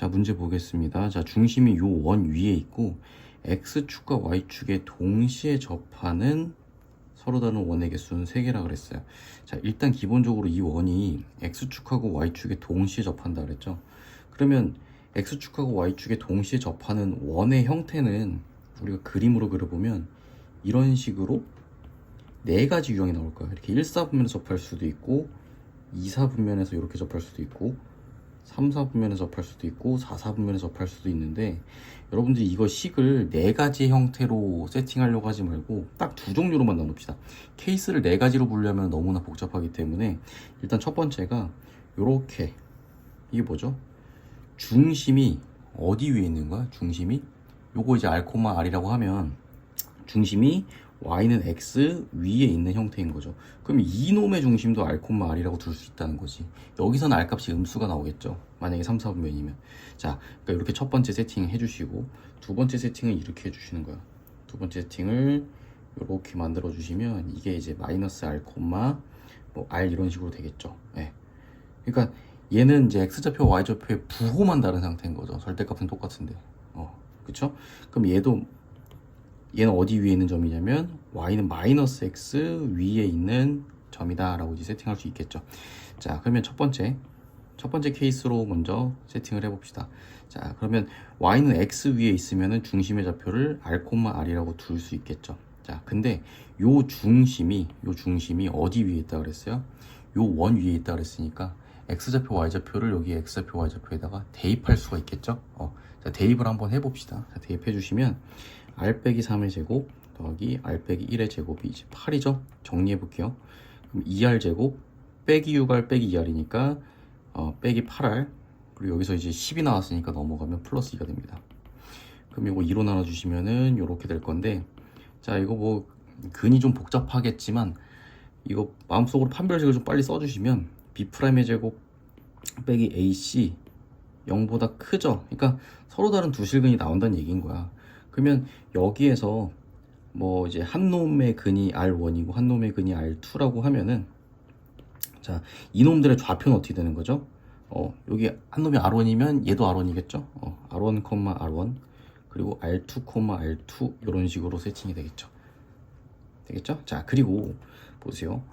자, 문제 보겠습니다. 자, 중심이 요 원 위에 있고 X축과 Y축에 동시에 접하는 서로 다른 원의 개수는 3개라 그랬어요. 자, 일단 기본적으로 이 원이 X축하고 Y축에 동시에 접한다 그랬죠. 그러면 X축하고 Y축에 동시에 접하는 원의 형태는 우리가 그림으로 그려보면 이런 식으로 4가지 유형이 나올 거예요. 이렇게 1사분면에서 접할 수도 있고 2사분면에서 이렇게 접할 수도 있고 3사분면에서 접할 수도 있고 4사분면에서 접할 수도 있는데, 여러분들이 이거 식을 4가지 형태로 세팅하려고 하지 말고 딱 2종류로만 나눕시다. 케이스를 4가지로 보려면 너무나 복잡하기 때문에 일단 첫 번째가 요렇게, 이게 뭐죠? 중심이 어디 위에 있는 거야? 중심이 요거 이제 R, R이라고 하면 중심이 y는 x 위에 있는 형태인 거죠. 그럼 이놈의 중심도 r, r이라고 둘 수 있다는 거지. 여기서는 r 값이 음수가 나오겠죠. 만약에 3, 4분면이면. 자, 그러니까 이렇게 첫 번째 세팅 해주시고, 두 번째 세팅은 이렇게 해주시는 거야. 두 번째 세팅을 이렇게 만들어 주시면 이게 이제 마이너스 r, 뭐 r 이런 식으로 되겠죠. 예. 그러니까 얘는 이제 x좌표, y좌표의 부호만 다른 상태인 거죠. 절대값은 똑같은데. 그쵸? 그럼 얘는 어디 위에 있는 점이냐면 y는 마이너스 x 위에 있는 점이다 라고 이제 세팅할 수 있겠죠. 자, 그러면 첫 번째 케이스로 먼저 세팅을 해봅시다. 자, 그러면 y는 x 위에 있으면 중심의 좌표를 r, r이라고 둘 수 있겠죠. 자, 근데 요 중심이 어디 위에 있다 그랬어요? 요 원 위에 있다 그랬으니까 x좌표, y좌표를 여기 x좌표, y좌표에다가 대입할 수가 있겠죠. 자, 대입을 한번 해봅시다. 자, 대입해 주시면 r 빼기 3의 제곱 더하기 r 빼기 1의 제곱이 이제 8이죠. 정리해 볼게요. 그럼 2r 제곱 빼기 6r 빼기 2r이니까 빼기 8r, 그리고 여기서 이제 10이 나왔으니까 넘어가면 플러스 2가 됩니다. 그럼 이거 2로 나눠 주시면은 이렇게 될 건데, 자, 이거 뭐 근이 좀 복잡하겠지만 이거 마음속으로 판별식을 좀 빨리 써주시면 b'의 제곱 빼기 ac 0보다 크죠. 그러니까 서로 다른 두 실근이 나온다는 얘기인 거야. 그러면 여기에서 뭐 이제 한 놈의 근이 R1이고 한 놈의 근이 R2라고 하면은, 자, 이놈들의 좌표는 어떻게 되는 거죠? 여기 한 놈이 R1이면 얘도 R1이겠죠? R1, R1 그리고 R2, R2 이런 식으로 세팅이 되겠죠. 자, 그리고 보세요.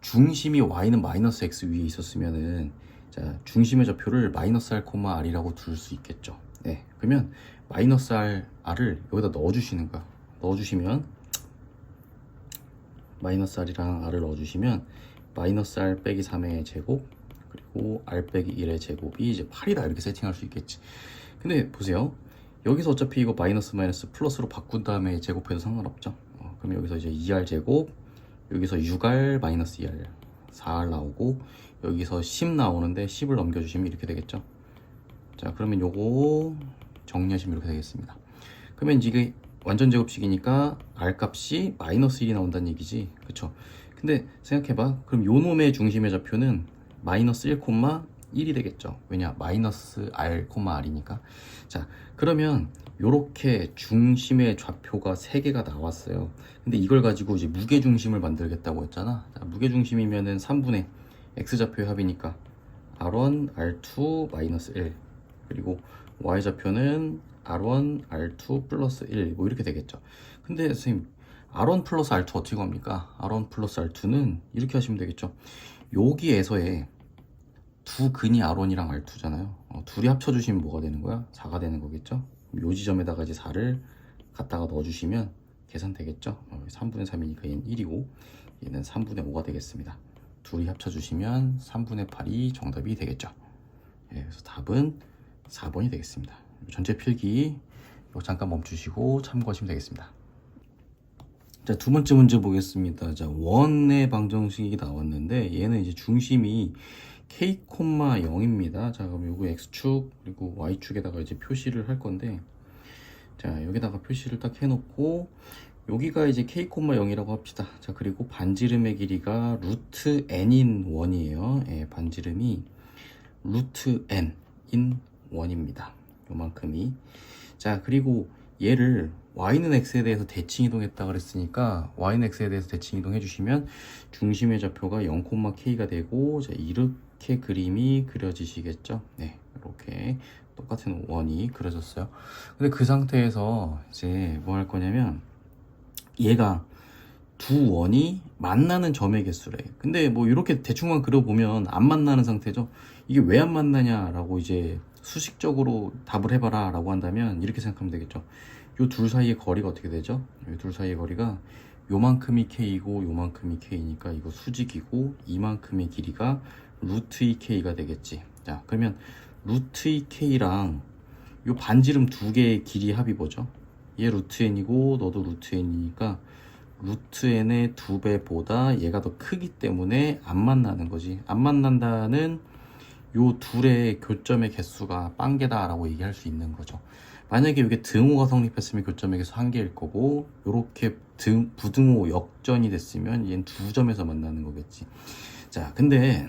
중심이 y는 마이너스 x 위에 있었으면은, 자, 중심의 좌표를 마이너스 r, r이라고 둘 수 있겠죠. 네, 그러면 마이너스 r을 여기다 넣어주시는 거야. 넣어주시면 마이너스 r이랑 r을 넣어주시면 마이너스 r 빼기 3의 제곱 그리고 r 빼기 1의 제곱이 이제 8이다 이렇게 세팅할 수 있겠지. 근데 보세요. 여기서 어차피 이거 마이너스 플러스로 바꾼 다음에 제곱해도 상관없죠. 그럼 여기서 이제 2r 제곱, 여기서 6r 마이너스 2r 4r 나오고, 여기서 10 나오는데 10을 넘겨주시면 이렇게 되겠죠. 자, 그러면 요거 정리하시면 이렇게 되겠습니다. 그러면 이게 완전 제곱식이니까 r 값이 마이너스 1이 나온다는 얘기지, 그쵸? 근데 생각해봐. 그럼 요 놈의 중심의 좌표는 마이너스 1,1이 되겠죠. 왜냐? 마이너스 r, r이니까. 자, 그러면 요렇게 중심의 좌표가 3개가 나왔어요. 근데 이걸 가지고 이제 무게중심을 만들겠다고 했잖아. 자, 무게중심이면은 3분의 x좌표의 합이니까 r1, r2 마이너스 1, 그리고 y좌표는 r1, r2 플러스 1, 뭐 이렇게 되겠죠. 근데 선생님, r1 플러스 r2 어떻게 합니까? r1 플러스 r2는 이렇게 하시면 되겠죠. 여기에서의 두 근이 r1이랑 r2잖아요. 둘이 합쳐주시면 뭐가 되는 거야? 4가 되는 거겠죠. 요 지점에다가 이제 4를 갖다가 넣어주시면 계산되겠죠. 3분의 3이니까 얘는 1이고 얘는 3분의 5가 되겠습니다. 둘이 합쳐주시면 3분의 8이 정답이 되겠죠. 그래서 답은 4번이 되겠습니다. 전체 필기 잠깐 멈추시고 참고하시면 되겠습니다. 자, 두 번째 문제 보겠습니다. 자, 원의 방정식이 나왔는데 얘는 이제 중심이 k, 0입니다. 자, 그럼 요거 x축 그리고 y축에다가 이제 표시를 할 건데, 자, 여기다가 표시를 딱 해놓고 여기가 이제 k, 0이라고 합시다. 자, 그리고 반지름의 길이가 루트 n인 원이에요. 예, 반지름이 루트 n인 원입니다. 요만큼이. 자, 그리고 얘를 y는 x에 대해서 대칭 이동했다 그랬으니까 y는 x에 대해서 대칭 이동해 주시면 중심의 좌표가 0, k가 되고, 자, 이렇게 그림이 그려지시겠죠. 네. 이렇게 똑같은 원이 그려졌어요. 근데 그 상태에서 이제 뭐 할 거냐면 얘가 두 원이 만나는 점의 개수래. 근데 뭐 이렇게 대충만 그려보면 안 만나는 상태죠. 이게 왜 안 만나냐라고 이제 수식적으로 답을 해봐라 라고 한다면 이렇게 생각하면 되겠죠. 요 둘 사이의 거리가 어떻게 되죠? 요 둘 사이의 거리가 요만큼이 k이고 요만큼이 k니까 이거 수직이고 이만큼의 길이가 루트 2k가 되겠지. 자, 그러면 루트 2k랑 요 반지름 두 개의 길이 합이 뭐죠? 얘 루트 n이고 너도 루트 n이니까 루트 n의 2배보다 얘가 더 크기 때문에 안 만나는 거지. 안 만난다는 요 둘의 교점의 개수가 빵개다 라고 얘기할 수 있는 거죠. 만약에 이게 등호가 성립했으면 교점의 개수 1개일 거고 요렇게 부등호 역전이 됐으면 얘는 2점에서 만나는 거겠지. 자, 근데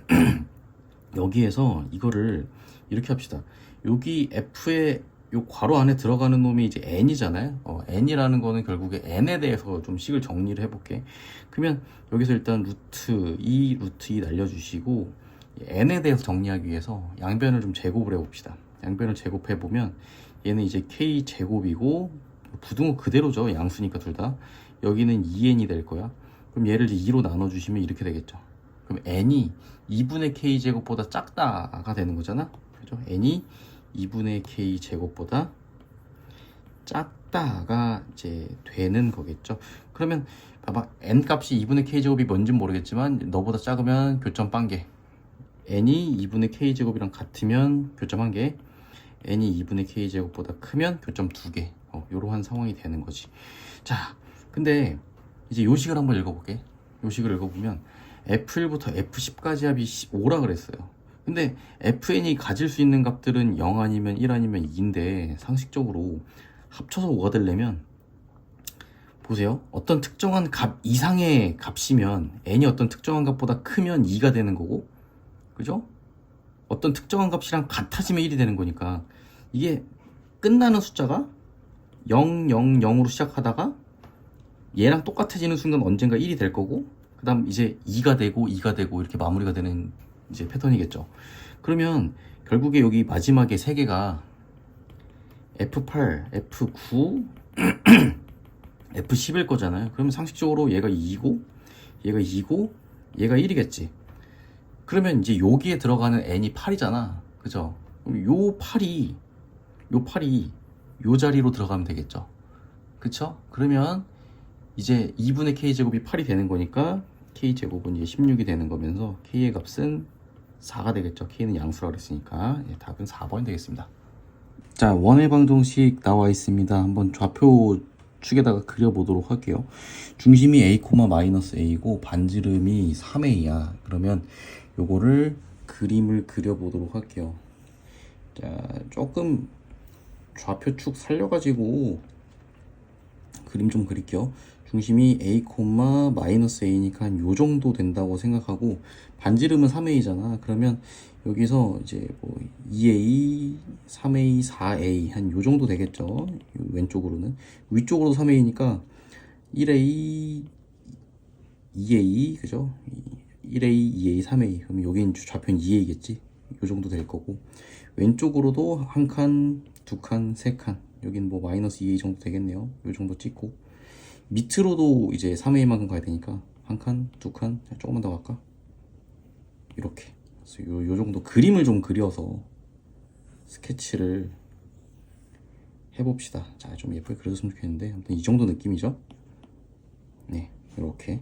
여기에서 이거를 이렇게 합시다. 여기 F의 요 괄호 안에 들어가는 놈이 이제 n이잖아요. n이라는 거는 결국에 n에 대해서 좀 식을 정리를 해볼게. 그러면 여기서 일단 루트 2 날려주시고 n에 대해서 정리하기 위해서 양변을 좀 제곱을 해봅시다. 양변을 제곱해보면 얘는 이제 k 제곱이고 부등호 그대로죠. 양수니까 둘 다. 여기는 2n이 될 거야. 그럼 얘를 이제 2로 나눠주시면 이렇게 되겠죠. 그럼 n이 2분의 k 제곱보다 작다가 되는 거잖아. 그죠? n이 2분의 k 제곱보다 작다가 이제 되는 거겠죠. 그러면 봐봐, n 값이 2분의 k 제곱이 뭔진 모르겠지만 너보다 작으면 교점 빵개, n이 2분의 k 제곱이랑 같으면 교점 1개, n이 2분의 k 제곱보다 크면 교점 2개. 이러한 상황이 되는 거지. 자, 근데 이제 요식을 한번 읽어볼게. 요식을 읽어보면 F1부터 F10까지 합이 5라 그랬어요. 근데 fn이 가질 수 있는 값들은 0 아니면 1 아니면 2인데 상식적으로 합쳐서 5가 되려면 보세요. 어떤 특정한 값 이상의 값이면 n이 어떤 특정한 값보다 크면 2가 되는 거고, 그죠? 어떤 특정한 값이랑 같아지면 1이 되는 거니까 이게 끝나는 숫자가 0, 0, 0으로 시작하다가 얘랑 똑같아지는 순간 언젠가 1이 될 거고, 그 다음 이제 2가 되고 2가 되고 이렇게 마무리가 되는 이제 패턴이겠죠. 그러면 결국에 여기 마지막에 세 개가 F8, F9, F10일 거잖아요. 그러면 상식적으로 얘가 2고 얘가 2고 얘가 1이겠지. 그러면 이제 여기에 들어가는 n이 8이잖아. 그죠? 그럼 요 8이 요 자리로 들어가면 되겠죠. 그쵸? 그러면 이제 2분의 k제곱이 8이 되는 거니까 k제곱은 이제 16이 되는 거면서 k의 값은 4가 되겠죠. k는 양수라 그랬으니까 답은 4번이 되겠습니다. 자, 원의 방정식 나와 있습니다. 한번 좌표 축에다가 그려보도록 할게요. 중심이 a, a고 반지름이 3a야. 그러면 요거를 그림을 그려보도록 할게요. 자, 조금 좌표 축 살려가지고 그림 좀 그릴게요. 중심이 a, a니까 한 요 정도 된다고 생각하고 반지름은 3a잖아. 그러면 여기서 이제 뭐 2a, 3a, 4a 한 요 정도 되겠죠. 왼쪽으로는 위쪽으로도 3a니까 1a, 2a 그죠? 1a, 2a, 3a 그럼 여긴 좌표는 2a겠지. 요 정도 될 거고 왼쪽으로도 한 칸, 두 칸, 세 칸 여긴 뭐 마이너스 2a 정도 되겠네요. 요 정도 찍고 밑으로도 이제 3a만큼 가야 되니까 한 칸, 두 칸, 조금만 더 갈까? 이렇게 그래서 요 정도 그림을 좀 그려서 스케치를 해봅시다. 자, 좀 예쁘게 그려줬으면 좋겠는데 아무튼 이 정도 느낌이죠. 네, 이렇게.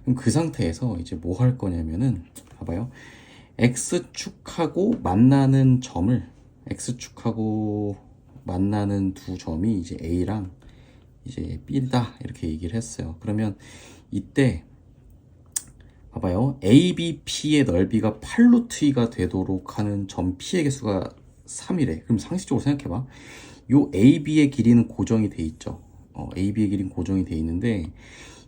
그럼 그 상태에서 이제 뭐 할 거냐면은 봐봐요. x축하고 만나는 점을 x축하고 만나는 두 점이 이제 a랑 이제 b다 이렇게 얘기를 했어요. 그러면 이때 봐봐요. ABP의 넓이가 8루트2가 되도록 하는 점 P의 개수가 3이래. 그럼 상식적으로 생각해봐. 요 AB의 길이는 고정이 돼 있죠. AB의 길이는 고정이 돼 있는데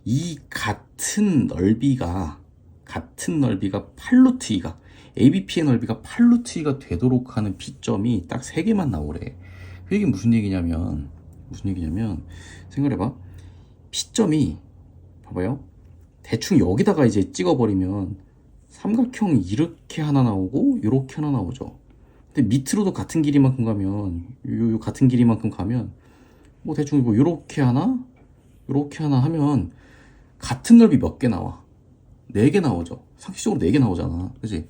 이 같은 넓이가 8루트2가 ABP의 넓이가 8루트2가 되도록 하는 P점이 딱 3개만 나오래. 그 얘기 무슨 얘기냐면 생각해봐. P점이 봐봐요. 대충 여기다가 이제 찍어버리면 삼각형이 이렇게 하나 나오고 이렇게 하나 나오죠. 근데 밑으로도 같은 길이만큼 가면 요 같은 길이만큼 가면 뭐 대충 뭐 요렇게 하나 요렇게 하나 하면 같은 넓이 몇 개 나와? 4개 나오죠. 상식적으로 4개 나오잖아. 그지?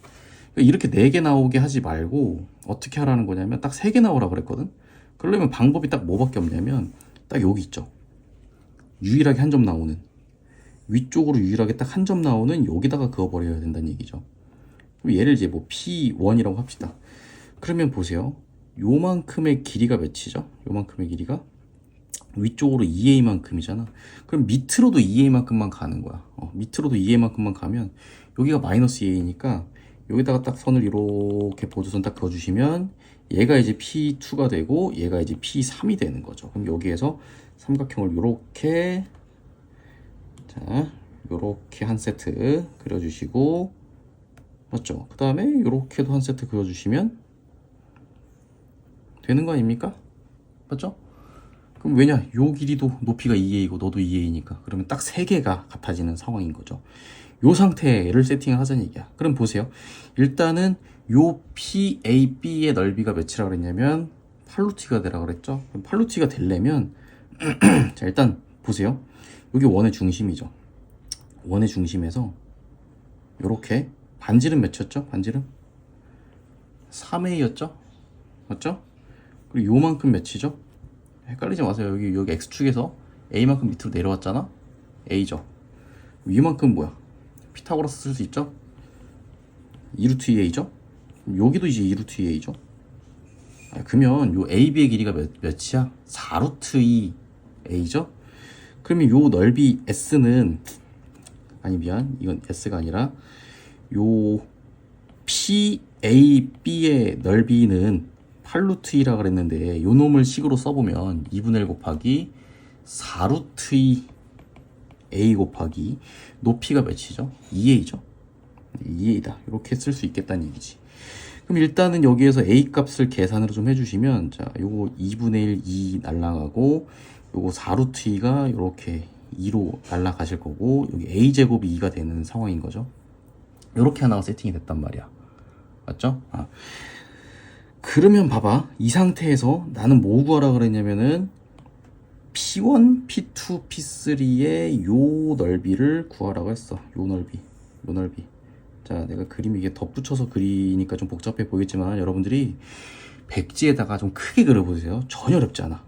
이렇게 4개 나오게 하지 말고 어떻게 하라는 거냐면 딱 3개 나오라 그랬거든. 그러려면 방법이 딱 뭐밖에 없냐면 딱 여기 있죠. 유일하게 한 점 나오는, 위쪽으로 유일하게 딱 한 점 나오는 여기다가 그어버려야 된다는 얘기죠. 그럼 얘를 이제 뭐 P1이라고 합시다. 그러면 보세요. 요만큼의 길이가 몇이죠? 요만큼의 길이가 위쪽으로 2a만큼이잖아. 그럼 밑으로도 2a만큼만 가는 거야. 밑으로도 2a만큼만 가면 여기가 마이너스 2a니까 여기다가 딱 선을 이렇게 보조선 딱 그어주시면 얘가 이제 P2가 되고 얘가 이제 P3이 되는 거죠. 그럼 여기에서 삼각형을 요렇게, 자, 요렇게 한 세트 그려주시고, 맞죠? 그 다음에 요렇게도 한 세트 그려주시면 되는 거 아닙니까? 맞죠? 그럼 왜냐? 요 길이도 높이가 2a이고 너도 2a니까 그러면 딱 3개가 같아지는 상황인 거죠. 요 상태를 세팅을 하자는 얘기야. 그럼 보세요. 일단은 요 PAB의 넓이가 몇이라고 그랬냐면 8루트가 되라고 그랬죠. 그럼 8루트가 되려면 자, 일단 보세요. 여기 원의 중심이죠. 원의 중심에서 요렇게 반지름 몇이었죠? 반지름 3a였죠? 맞죠? 그리고 요만큼 몇이죠? 헷갈리지 마세요. 여기 X축에서 A만큼 밑으로 내려왔잖아? A죠. 이만큼 뭐야? 피타고라스 쓸 수 있죠? 2루트 2A죠? 여기도 이제 2루트 2A죠? 그러면 요 AB의 길이가 몇이야? 4루트 2A죠? 그러면 요 넓이 S는, 아니 미안, 이건 S가 아니라 요 PAB의 넓이는 8루트 2라 그랬는데 요 놈을 식으로 써보면 2분의 1 곱하기 4루트 2 a 곱하기 높이가 몇이죠? 2a죠? 2a다. 이렇게 쓸 수 있겠다는 얘기지. 그럼 일단은 여기에서 a 값을 계산으로 좀 해주시면, 자, 요거 2분의 1 2 날라가고 요거 4루트 2가 이렇게 2로 날라가실 거고 여기 a 제곱이 2가 되는 상황인 거죠. 이렇게 하나가 세팅이 됐단 말이야. 맞죠? 그러면 봐봐. 이 상태에서 나는 뭐 구하라 그랬냐면은 P1, P2, P3의 요 넓이를 구하라고 했어. 요 넓이. 요 넓이. 자, 내가 그림 이게 덧붙여서 그리니까 좀 복잡해 보이겠지만 여러분들이 백지에다가 좀 크게 그려보세요. 전혀 어렵지 않아.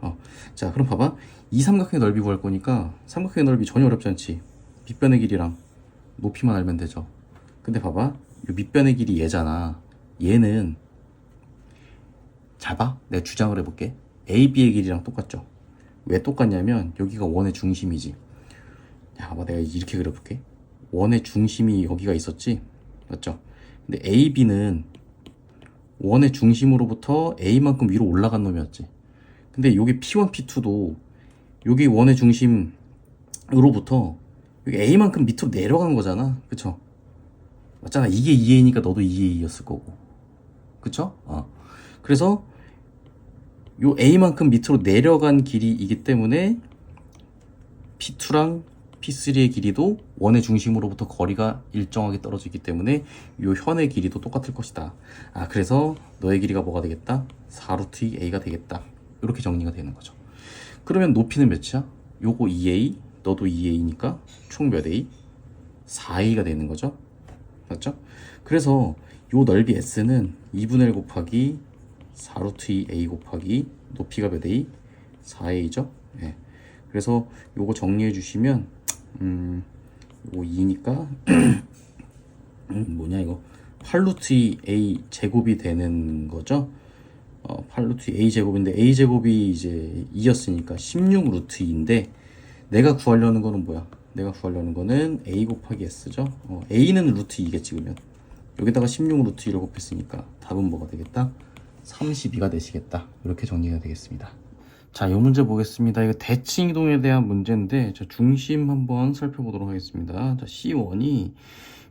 자, 그럼 봐봐. 이 삼각형의 넓이 구할 거니까 삼각형의 넓이 전혀 어렵지 않지. 밑변의 길이랑 높이만 알면 되죠. 근데 봐봐. 요 밑변의 길이 얘잖아. 얘는 잘 봐. 내가 주장을 해볼게. AB의 길이랑 똑같죠. 왜 똑같냐면 여기가 원의 중심이지. 야, 봐봐. 내가 이렇게 그려볼게. 원의 중심이 여기가 있었지. 맞죠? 근데 AB는 원의 중심으로부터 A만큼 위로 올라간 놈이었지. 근데 여기 P1, P2도 여기 원의 중심으로부터 여기 A만큼 밑으로 내려간 거잖아. 그쵸? 맞잖아. 이게 2A니까 너도 2A였을 거고. 그쵸? 그래서 요 A만큼 밑으로 내려간 길이이기 때문에 P2랑 P3의 길이도 원의 중심으로부터 거리가 일정하게 떨어지기 때문에 요 현의 길이도 똑같을 것이다. 그래서 너의 길이가 뭐가 되겠다? 4루트 2A가 되겠다. 이렇게 정리가 되는 거죠. 그러면 높이는 몇이야? 요거 2A, 너도 2A니까 총 몇 A? 4A가 되는 거죠. 맞죠? 그래서 요 넓이 S는 2분의 1 곱하기 4루트 2A 곱하기 높이가 몇 A? 4A죠? 네. 그래서 요거 정리해 주시면 요거 2니까 뭐냐 이거 8루트 A 제곱이 되는 거죠. 8루트 A 제곱인데 A 제곱이 이제 2였으니까 16루트 2인데 내가 구하려는 거는 뭐야? 내가 구하려는 거는 A 곱하기 S죠. A는 루트 2겠지. 그러면 여기다가 16루트 2를 곱했으니까 답은 뭐가 되겠다? 32가 되시겠다. 이렇게 정리가 되겠습니다. 자, 이 문제 보겠습니다. 이거 대칭 이동에 대한 문제인데 자, 중심 한번 살펴보도록 하겠습니다. 자, C1이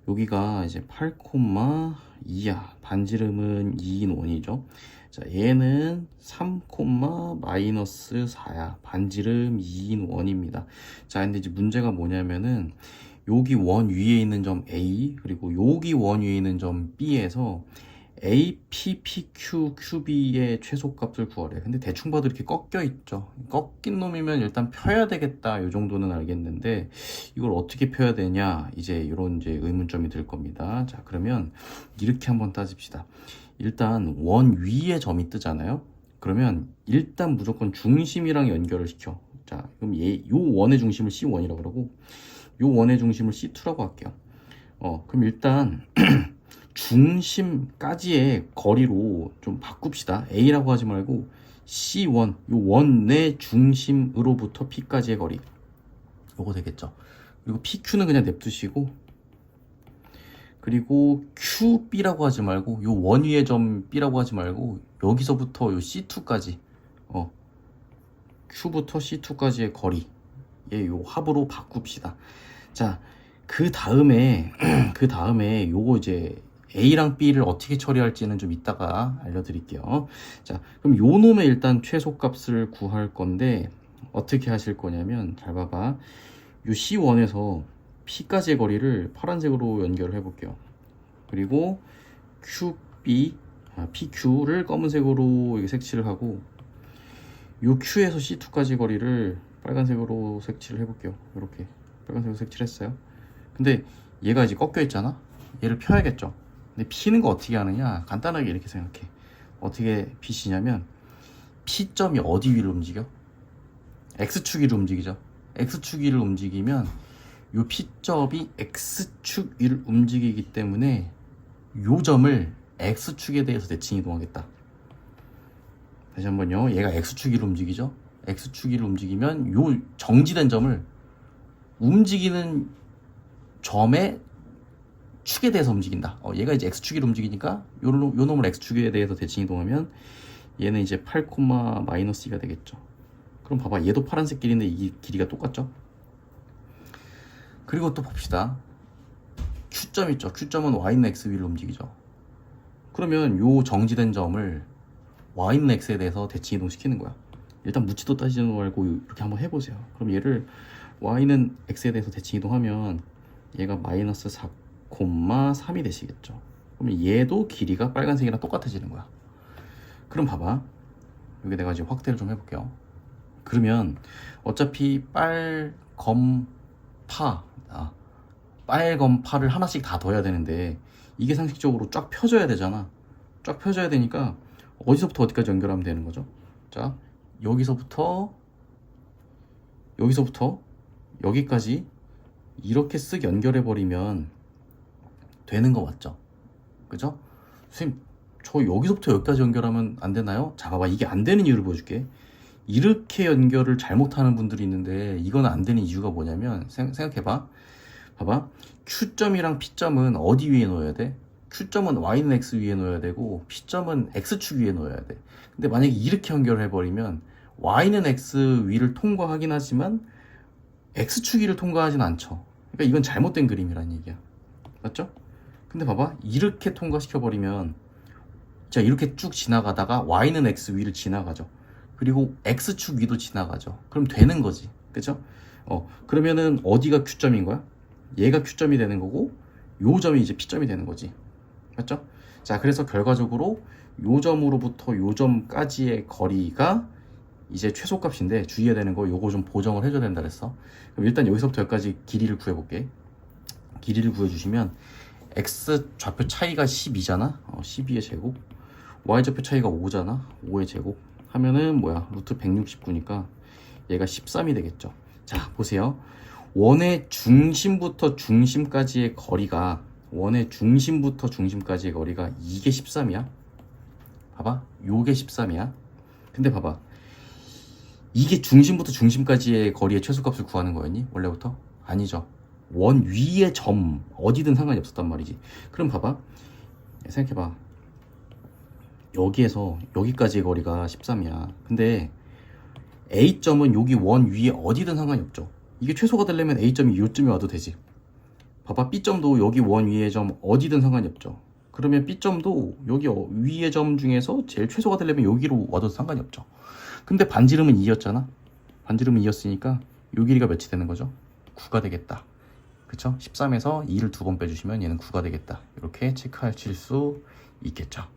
여기가 이제 8,2야. 반지름은 2인 원이죠. 자, 얘는 3, 마이너스 4야. 반지름 2인 원입니다. 자, 근데 이제 문제가 뭐냐면은 여기 원 위에 있는 점 A 그리고 여기 원 위에 있는 점 B에서 APPQ QB의 최소값을 구하래. 근데 대충 봐도 이렇게 꺾여 있죠. 꺾인 놈이면 일단 펴야 되겠다. 요 정도는 알겠는데 이걸 어떻게 펴야 되냐? 이제 이런 이제 의문점이 들 겁니다. 자, 그러면 이렇게 한번 따집시다. 일단 원 위에 점이 뜨잖아요. 그러면 일단 무조건 중심이랑 연결을 시켜. 자, 그럼 요 원의 중심을 C1이라고 그러고 요 원의 중심을 C2라고 할게요. 그럼 일단 중심까지의 거리로 좀 바꿉시다. A라고 하지 말고 C1, 요 원의 중심으로부터 P까지의 거리. 요거 되겠죠. 그리고 PQ는 그냥 냅두시고, 그리고 QB라고 하지 말고, 요 원 위의 점 B라고 하지 말고, 여기서부터 요 C2까지, Q부터 C2까지의 거리, 요 합으로 바꿉시다. 자, 그 다음에 요거 이제 A랑 B를 어떻게 처리할지는 좀 이따가 알려드릴게요. 자, 그럼 요 놈의 일단 최소값을 구할 건데 어떻게 하실 거냐면, 잘 봐봐. 요 C1에서 P까지의 거리를 파란색으로 연결을 해볼게요. 그리고 PQ를 검은색으로 이렇게 색칠을 하고, 요 Q에서 C2까지 거리를 빨간색으로 색칠을 해볼게요. 이렇게 빨간색으로 색칠했어요. 근데 얘가 이제 꺾여 있잖아. 얘를 펴야겠죠. 근데 피는 거 어떻게 하느냐? 간단하게 이렇게 생각해. 어떻게 피시냐면, P점이 어디 위로 움직여? X축 위로 움직이죠. X축 위를 움직이면 요 P점이 X축 위를 움직이기 때문에 요 점을 X축에 대해서 대칭 이동하겠다. 다시 한번요. 얘가 X축 위로 움직이죠. X축 위로 움직이면 요 정지된 점을 움직이는 점의 축에 대해서 움직인다. 얘가 이제 X축으로 움직이니까 요 놈을 X축에 대해서 대칭 이동하면 얘는 이제 8, -2가 되겠죠. 그럼 봐봐. 얘도 파란색 길인데 이 길이가 똑같죠? 그리고 또 봅시다. Q점 있죠. Q점은 Y는 X 위로 움직이죠. 그러면 요 정지된 점을 Y는 X에 대해서 대칭 이동시키는 거야. 일단 묻지도 따지지 말고 이렇게 한번 해보세요. 그럼 얘를 Y는 X에 대해서 대칭 이동하면 얘가 -4, 3이 되시겠죠. 그러면 얘도 길이가 빨간색이랑 똑같아지는 거야. 그럼 봐봐. 여기 내가 이제 확대를 좀 해볼게요. 그러면 어차피 빨검파를 하나씩 다 둬야 되는데 이게 상식적으로 쫙 펴져야 되잖아. 쫙 펴져야 되니까 어디서부터 어디까지 연결하면 되는 거죠? 자, 여기서부터 여기까지 이렇게 쓱 연결해 버리면 되는 거 맞죠? 그죠? 선생님, 저 여기서부터 여기까지 연결하면 안 되나요? 자, 봐봐. 이게 안 되는 이유를 보여줄게. 이렇게 연결을 잘못하는 분들이 있는데 이건 안 되는 이유가 뭐냐면, 생각해봐. 봐봐. Q점이랑 P점은 어디 위에 놓아야 돼? Q점은 Y는 X 위에 놓아야 되고 P점은 X축 위에 놓아야 돼. 근데 만약에 이렇게 연결을 해버리면 Y는 X 위를 통과하긴 하지만 X축 위를 통과하진 않죠. 그러니까 이건 잘못된 그림이란 얘기야. 맞죠? 근데 봐봐. 이렇게 통과시켜버리면, 자, 이렇게 쭉 지나가다가 Y는 X 위를 지나가죠. 그리고 X축 위도 지나가죠. 그럼 되는 거지. 그죠? 그러면은 어디가 Q점인 거야? 얘가 Q점이 되는 거고, 요 점이 이제 P점이 되는 거지. 맞죠? 자, 그래서 결과적으로 요 점으로부터 요 점까지의 거리가 이제 최소값인데, 주의해야 되는 거 요거 좀 보정을 해줘야 된다 그랬어. 그럼 일단 여기서부터 여기까지 길이를 구해볼게. 길이를 구해주시면 X 좌표 차이가 12잖아. 12의 제곱. Y 좌표 차이가 5잖아. 5의 제곱 하면은 뭐야? 루트 169니까 얘가 13이 되겠죠. 자, 보세요. 원의 중심부터 중심까지의 거리가 이게 13이야. 봐봐. 요게 13이야. 근데 봐봐. 이게 중심부터 중심까지의 거리의 최소값을 구하는 거였니? 원래부터? 아니죠. 원 위의 점 어디든 상관이 없었단 말이지. 그럼 봐봐. 생각해봐. 여기에서 여기까지의 거리가 13이야. 근데 A점은 여기 원 위에 어디든 상관이 없죠. 이게 최소가 되려면 A점이 요쯤에 와도 되지. 봐봐. B점도 여기 원 위의 점 어디든 상관이 없죠. 그러면 B점도 여기 위의 점 중에서 제일 최소가 되려면 여기로 와도 상관이 없죠. 근데 반지름은 2였잖아. 반지름은 2였으니까 요 길이가 몇이 되는 거죠? 9가 되겠다. 그쵸? 13에서 2를 2번 빼주시면 얘는 9가 되겠다. 이렇게 체크하실 수 있겠죠.